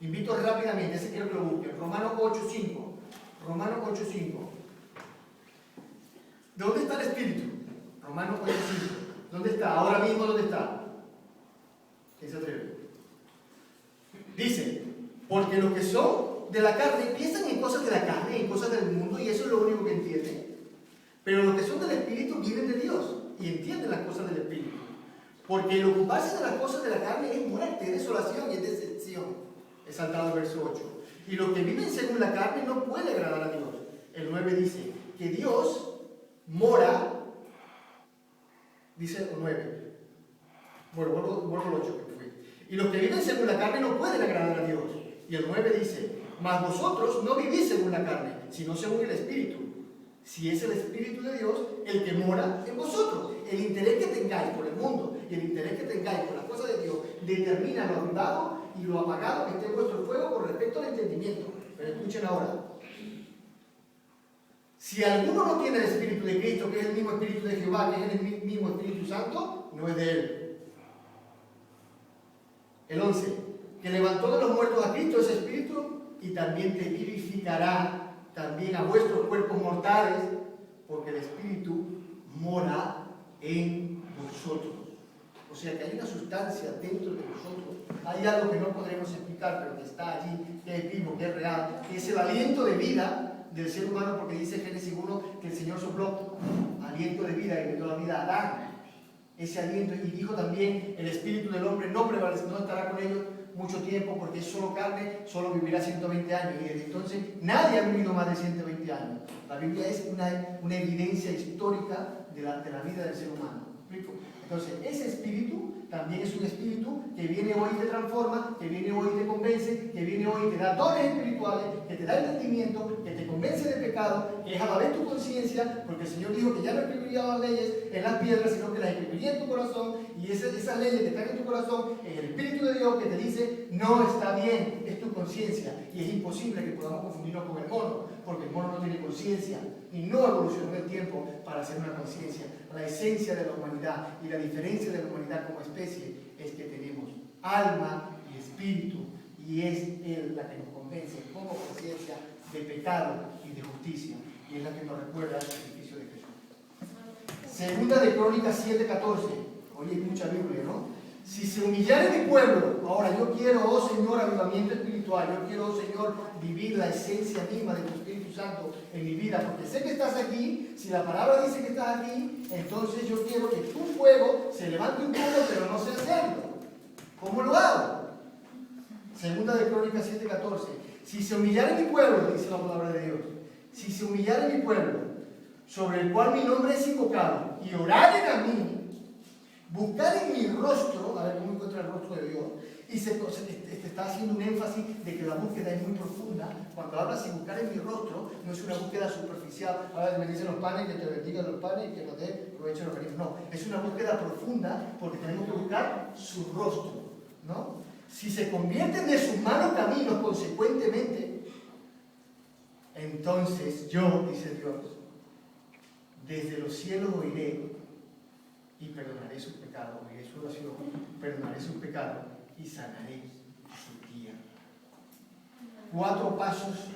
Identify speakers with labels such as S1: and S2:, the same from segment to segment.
S1: Invito rápidamente, ese quiero que lo busquen. Romanos 8:5. Romanos 8:5. ¿Dónde está el Espíritu? Romanos 8:5. ¿Dónde está? Ahora mismo, ¿dónde está? ¿Quién se atreve? Dice, porque los que son de la carne piensan en cosas de la carne, en cosas del mundo, y eso es lo único que entienden. Pero los que son del Espíritu viven de Dios y entienden las cosas del Espíritu. Porque el ocuparse de las cosas de la carne es muerte, es desolación y es decepción. He saltado el verso 8. Y los que viven según la carne no pueden agradar a Dios. El 9 dice que Dios mora, dice el 9. Bueno, vuelvo al 8 que fui. Y los que viven según la carne no pueden agradar a Dios. Y el 9 dice, mas vosotros no vivís según la carne, sino según el Espíritu. Si es el Espíritu de Dios el que mora en vosotros. El interés que tengáis por el mundo y el interés que tengáis por las cosas de Dios determina lo avivado y lo apagado que esté en vuestro fuego con respecto al entendimiento. Pero escuchen ahora. Si alguno no tiene el Espíritu de Cristo, que es el mismo Espíritu de Jehová, que es el mismo Espíritu Santo, no es de él. El 11. Que levantó de los muertos a Cristo ese Espíritu y también te vivificará también a vuestros cuerpos mortales, porque el Espíritu mora en vosotros. O sea que hay una sustancia dentro de nosotros, hay algo que no podremos explicar, pero que está allí, que es vivo, que es real, que es el aliento de vida del ser humano, porque dice Génesis 1 que el Señor sopló aliento de vida y le dio la vida a Adán. Ese aliento, y dijo también, el espíritu del hombre no estará con ellos mucho tiempo, porque es solo carne, solo vivirá 120 años, y desde entonces nadie ha vivido más de 120 años. La Biblia es una evidencia histórica de la vida del ser humano. ¿Me explico? Entonces, ese espíritu también es un espíritu que viene hoy y te transforma, que viene hoy y te convence, que viene hoy y te da dones espirituales, que te da entendimiento, que te convence de pecado, que es a la vez tu conciencia, porque el Señor dijo que ya no escribiría las leyes en las piedras, sino que las escribiría en tu corazón, y esas leyes que están en tu corazón, es el Espíritu de Dios que te dice, no está bien, es tu conciencia, y es imposible que podamos confundirnos con el mono, porque el mono no tiene conciencia, y no evolucionó el tiempo para hacer una conciencia. La esencia de la humanidad y la diferencia de la humanidad como especie es que tenemos alma y espíritu, y es Él la que nos convence como conciencia de pecado y de justicia, y es la que nos recuerda el sacrificio de Jesús. Segunda de Crónicas 7:14. Oye, hay mucha Biblia, ¿no? Si se humillare mi pueblo, ahora yo quiero, oh Señor, avivamiento espiritual, yo quiero, oh Señor, vivir la esencia misma de tu Espíritu Santo en mi vida, porque sé que estás aquí, si la palabra dice que estás aquí, entonces yo quiero que tu fuego se levante un poco, pero no sé hacerlo. ¿Cómo lo hago? Segunda de Crónicas 7:14. Si se humillare mi pueblo, dice la palabra de Dios, si se humillare mi pueblo, sobre el cual mi nombre es invocado, y oraren a mí, buscar en mi rostro, a ver cómo encuentra el rostro de Dios, y se está haciendo un énfasis de que la búsqueda es muy profunda. Cuando hablas de buscar en mi rostro, no es una búsqueda superficial. Ahora me dicen los panes, que te bendigan los panes y que nos dé provecho los organismos. No, es una búsqueda profunda porque tenemos que buscar su rostro, ¿no? Si se convierten de sus malos caminos consecuentemente, entonces yo, dice Dios, desde los cielos oiré y perdonaré sus pecados, oiré su oración, perdonaré sus pecados y sanaré su tierra. 4 pasos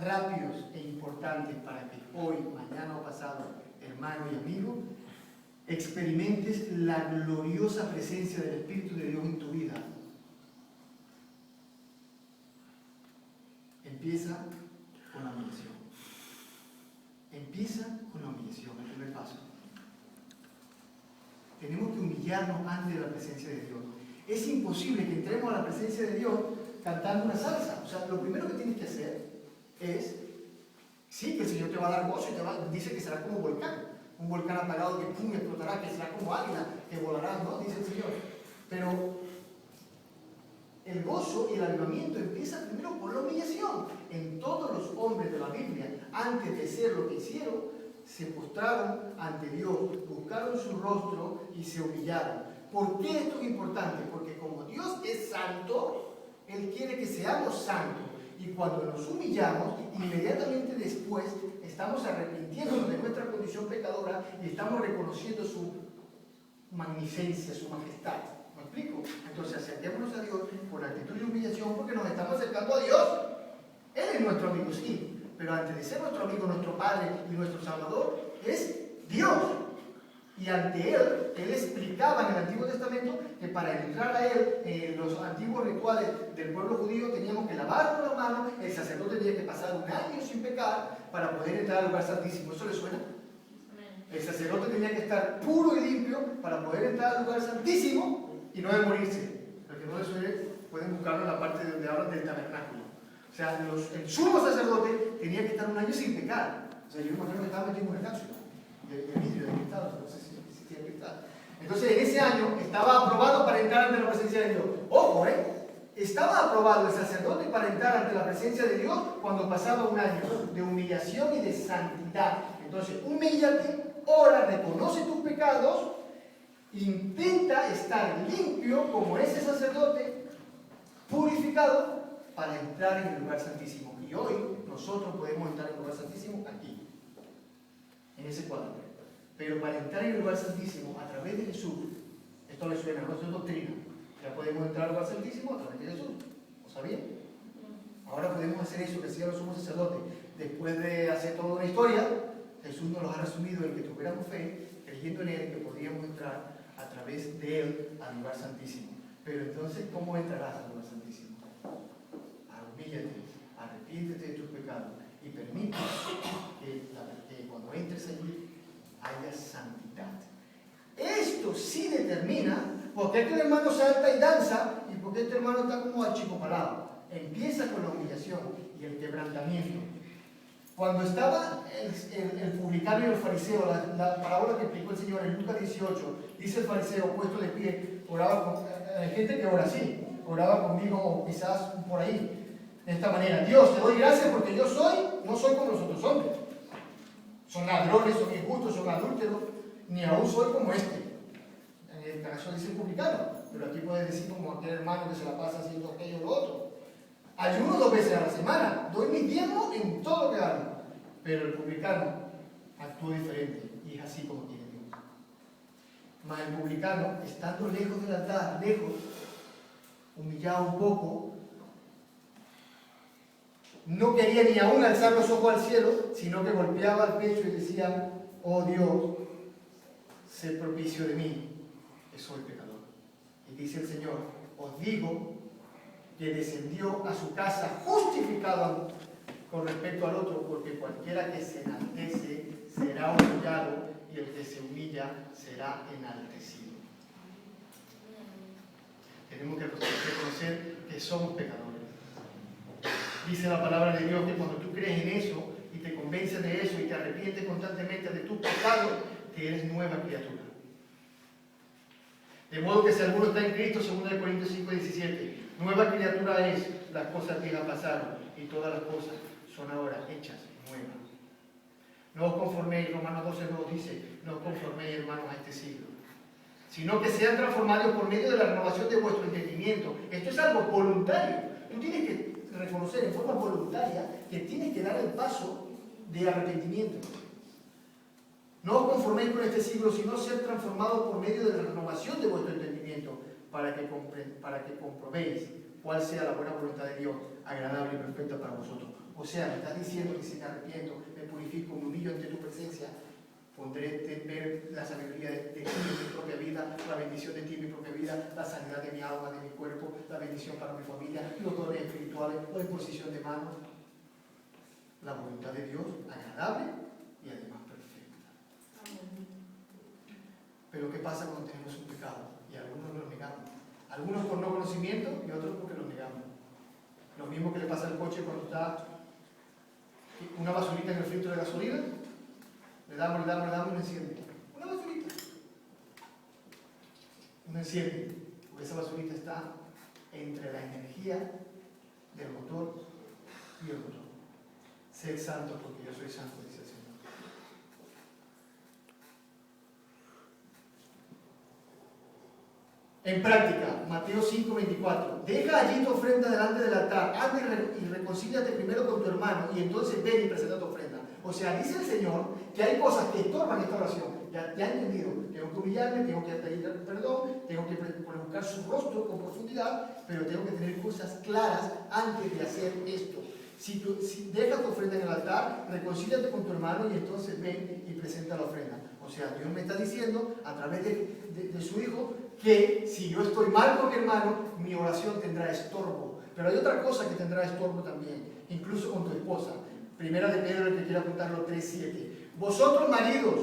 S1: rápidos e importantes para que hoy, mañana o pasado, hermano y amigo, experimentes la gloriosa presencia del Espíritu de Dios en tu vida. Empieza con la humillación. Empieza con la humillación, el primer paso. Tenemos que humillarnos ante la presencia de Dios. Es imposible que entremos a la presencia de Dios cantando una salsa. O sea, lo primero que tienes que hacer es, sí, que el Señor te va a dar gozo y dice que será como un volcán apagado que pum, explotará, que será como águila, que volará, ¿no? Dice el Señor. Pero el gozo y el avivamiento empieza primero por la humillación. En todos los hombres de la Biblia, antes de ser lo que hicieron, se postraron ante Dios, buscaron su rostro y se humillaron. ¿Por qué esto es importante? Porque como Dios es santo, Él quiere que seamos santos. Y cuando nos humillamos, inmediatamente después estamos arrepintiéndonos de nuestra condición pecadora y estamos reconociendo su magnificencia, su majestad. ¿Me explico? Entonces acerquémonos a Dios con actitud de humillación porque nos estamos acercando a Dios. Él es nuestro amigo, sí, pero antes de ser nuestro amigo, nuestro Padre y nuestro Salvador, es Dios. Y ante Él explicaba en el Antiguo Testamento que para entrar a Él, en los antiguos rituales del pueblo judío, teníamos que lavarnos las manos, el sacerdote tenía que pasar un año sin pecar para poder entrar al lugar santísimo. ¿Eso le suena? El sacerdote tenía que estar puro y limpio para poder entrar al lugar santísimo y no de morirse. Para que no le suene, pueden buscarlo en la parte donde hablan del tabernáculo. O sea, el sumo sacerdote tenía que estar un año sin pecar. O sea, yo me imagino que estaba metido en una cápsula de vidrio, de cristal, no sé si existía cristal. Entonces, en ese año estaba aprobado para entrar ante la presencia de Dios. Ojo, estaba aprobado el sacerdote para entrar ante la presencia de Dios cuando pasaba un año de humillación y de santidad. Entonces, humíllate, ora, reconoce tus pecados, intenta estar limpio como ese sacerdote, purificado, para entrar en el lugar santísimo. Y hoy nosotros podemos entrar en el lugar santísimo aquí, en ese cuadro. Pero para entrar en el lugar santísimo a través de Jesús, esto le suena, no es doctrina, ya podemos entrar al lugar santísimo a través de Jesús. ¿Lo sabían? Ahora podemos hacer eso que hacían los sumos sacerdotes. Después de hacer toda una historia, Jesús nos los ha resumido en que tuviéramos fe, creyendo en Él, que podríamos entrar a través de Él al lugar santísimo. Pero entonces, ¿cómo entrarás al lugar santísimo? Humíllate, arrepiéntete de tus pecados y permite que cuando entres allí haya santidad. Esto sí determina por qué este hermano salta y danza y por qué este hermano está como achicopalado. Empieza con la humillación y el quebrantamiento. Cuando estaba el publicano y el fariseo, la parábola que explicó el Señor en Lucas 18, dice el fariseo puesto de pie, oraba con hay gente que ora así, oraba conmigo o quizás por ahí. De esta manera: Dios, te doy gracias porque yo no soy como los otros hombres. Son ladrones, son injustos, son adúlteros, ni aún soy como este. En el caso dice el publicano, pero aquí puedes decir como aquel hermano que se la pasa haciendo aquello o lo otro. Ayuno 2 veces a la semana, doy mi diezmo en todo lo que hago. Pero el publicano actúa diferente y es así como quiere Dios. Mas el publicano, estando lejos del altar, lejos, humillado un poco, no quería ni aún alzar los ojos al cielo, sino que golpeaba el pecho y decía: oh Dios, sé propicio de mí, que soy pecador. Y dice el Señor: os digo que descendió a su casa justificado con respecto al otro, porque cualquiera que se enaltece será humillado y el que se humilla será enaltecido. Tenemos que reconocer que somos pecadores. Dice la palabra de Dios que cuando tú crees en eso y te convences de eso y te arrepientes constantemente de tus pecados, que eres nueva criatura. De modo que si alguno está en Cristo, 2 Corintios 5:17, nueva criatura es, las cosas viejas pasaron y todas las cosas son ahora hechas nuevas. No os conforméis, Romanos 12:2 dice, no os conforméis, hermanos, a este siglo, sino que sean transformados por medio de la renovación de vuestro entendimiento. Esto es algo voluntario. Tú tienes que reconocer en forma voluntaria que tienes que dar el paso de arrepentimiento. No os conforméis con este siglo, sino ser transformados por medio de la renovación de vuestro entendimiento, para que comprobéis cuál sea la buena voluntad de Dios, agradable y perfecta para vosotros. O sea, me estás diciendo que si me arrepiento, me purifico, me humillo ante tu presencia, podré ver la sabiduría de ti en mi propia vida, la bendición de ti en mi propia vida, la sanidad de mi alma, de mi cuerpo, la bendición para mi familia, los dones espirituales, la imposición de manos. La voluntad de Dios, agradable y además perfecta. Pero ¿qué pasa cuando tenemos un pecado? Y algunos lo negamos. Algunos por no conocimiento y otros porque lo negamos. Lo mismo que le pasa al coche cuando está una basurita en el filtro de gasolina. Le damos y no enciende. Una basurita. No enciende. Porque esa basurita está entre la energía del motor y el motor. Sed santo porque yo soy santo, dice el Señor. En práctica, Mateo 5:24, deja allí tu ofrenda delante del altar, anda y reconcíliate primero con tu hermano y entonces ven y presenta tu ofrenda. O sea, dice el Señor que hay cosas que estorban esta oración, ya he entendido, tengo que humillarme, tengo que pedir perdón, tengo que buscar su rostro con profundidad, pero tengo que tener cosas claras antes de hacer esto. Si dejas tu ofrenda en el altar, reconcíliate con tu hermano y entonces ven y presenta la ofrenda. O sea, Dios me está diciendo a través de su Hijo que si yo estoy mal con mi hermano, mi oración tendrá estorbo. Pero hay otra cosa que tendrá estorbo también, incluso con tu esposa. Primera de Pedro, el que quiera apuntarlo, 3:7. Vosotros maridos,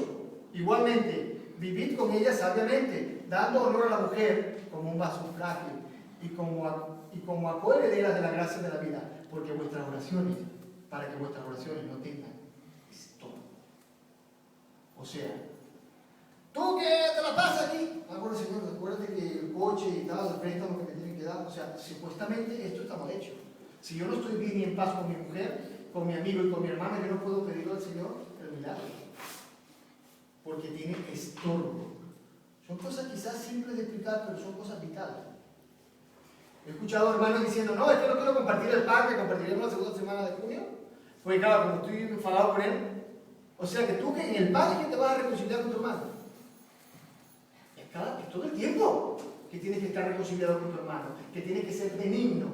S1: igualmente, vivid con ella sabiamente, dando honor a la mujer como un vaso frágil y como a coherederas de la gracia de la vida, porque vuestras oraciones, para que vuestras oraciones no tengan estorbo. O sea, tú que te la pasas aquí, bueno señor, acuérdate que el coche y tal, el préstamo que me tienen que dar, o sea, supuestamente esto está mal hecho. Si yo no estoy bien y en paz con mi mujer, con mi amigo y con mi hermana, yo no puedo pedirle al Señor el milagro, porque tiene estorbo. Son cosas quizás simples de explicar, pero son cosas vitales. He escuchado hermanos diciendo, no, es que no quiero compartir el pan que compartiremos la segunda semana de junio, porque claro, como estoy enfadado con él, o sea que tú que en el pan es que te vas a reconciliar con tu hermano. Es todo el tiempo que tienes que estar reconciliado con tu hermano, que tienes que ser benigno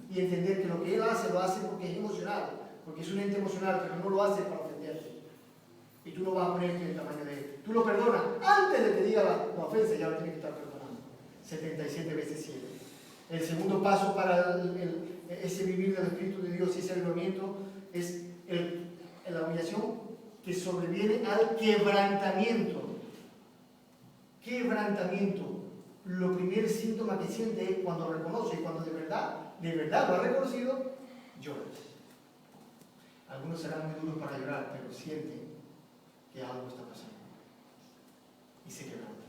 S1: y entender que lo que él hace lo hace porque es emocional, porque es un ente emocional, pero no lo hace para ofenderte. Y tú no vas a ponerte en el tamaño de él. Tú lo perdonas antes de que diga la ofensa, ya lo tienes que estar perdonando. 77 veces 7. El segundo paso para ese vivir del Espíritu de Dios y ese avivamiento es la humillación que sobreviene al quebrantamiento. Quebrantamiento. Lo primer síntoma que siente es cuando reconoce, cuando de verdad lo ha reconocido, lloras. Algunos serán muy duros para llorar, pero sienten que algo está pasando y se quebrantan.